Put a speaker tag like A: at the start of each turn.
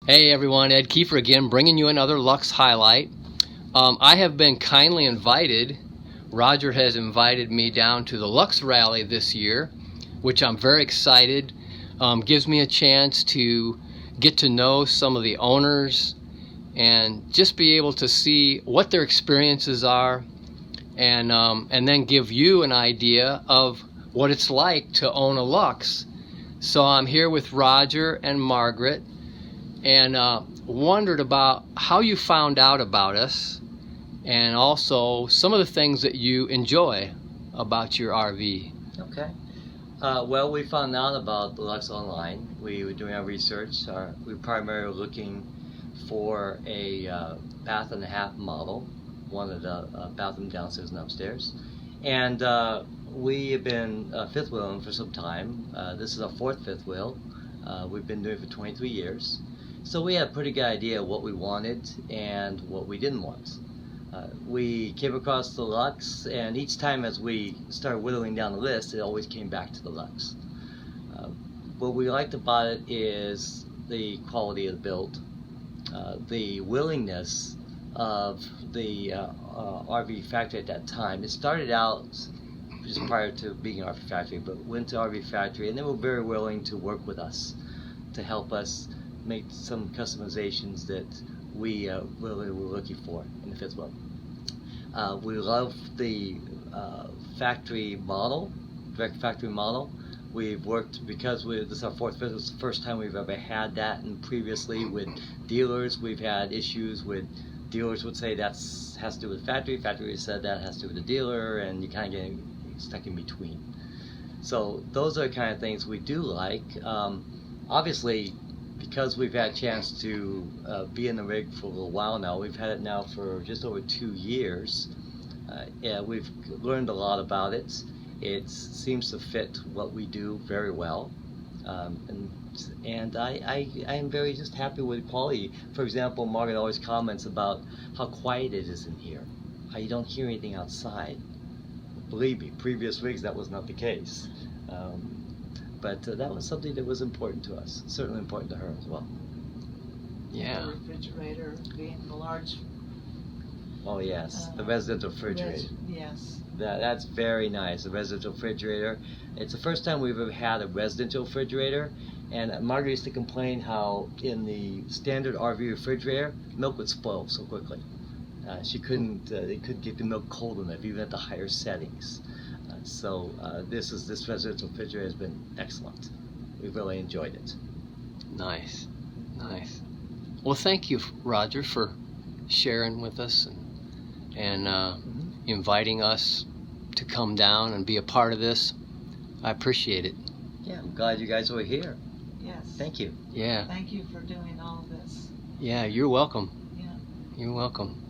A: Hey everyone, Ed Kiefer again, bringing you another Luxe highlight. I have been kindly invited. Roger has invited me down to the Luxe Rally this year, which I'm very excited. Gives me a chance to get to know some of the owners and just be able to see what their experiences are, and then give you an idea of what it's like to own a Luxe. So I'm here with Roger and Margret, and wondered about how you found out about us, and also some of the things that you enjoy about your RV.
B: Okay. Well, we found out about the Luxe online. We were doing our research. We were primarily looking for a bath and a half model, one of the bathroom downstairs and upstairs. And we have been fifth wheeling for some time. This is our fourth fifth wheel. We've been doing it for 23 years. So we had a pretty good idea of what we wanted and what we didn't want. We came across the Luxe, and each time as we started whittling down the list, it always came back to the Luxe. What we liked about it is the quality of the build, the willingness of the RV factory at that time. It started out just prior to being an RV factory, but went to RV factory, and they were very willing to work with us to help us make some customizations that we really were looking for in the fifth wheel. We love the factory model, direct factory model. We've worked, because this is our fourth fifth, it's the first time we've ever had that, and previously with dealers we've had issues with dealers would say that has to do with factory said that has to do with the dealer, and you kind of get stuck in between. So those are the kind of things we do like. Obviously, because we've had a chance to be in the rig for a little while now, we've had it now for just over 2 years. Yeah, we've learned a lot about it. It seems to fit what we do very well, and I am very just happy with the quality. For example, Margaret always comments about how quiet it is in here, how you don't hear anything outside. Believe me, previous rigs that was not the case. But that was something that was important to us, certainly important to her as well.
A: Yeah.
C: The refrigerator being the large.
B: Oh yes, the residential refrigerator.
C: Yes.
B: That's very nice, the residential refrigerator. It's the first time we've ever had a residential refrigerator, and Margaret used to complain how in the standard RV refrigerator, milk would spoil so quickly. They couldn't get the milk cold enough, even at the higher settings. So this residential refrigerator has been excellent. We've really enjoyed it.
A: Nice, nice. Well, thank you, Roger, for sharing with us and inviting us to come down and be a part of this. I appreciate it.
B: Yeah, I'm glad you guys were here.
C: Yes.
B: Thank you.
A: Yeah.
C: Thank you for doing all of this.
A: Yeah, you're welcome.
C: Yeah.
A: You're welcome.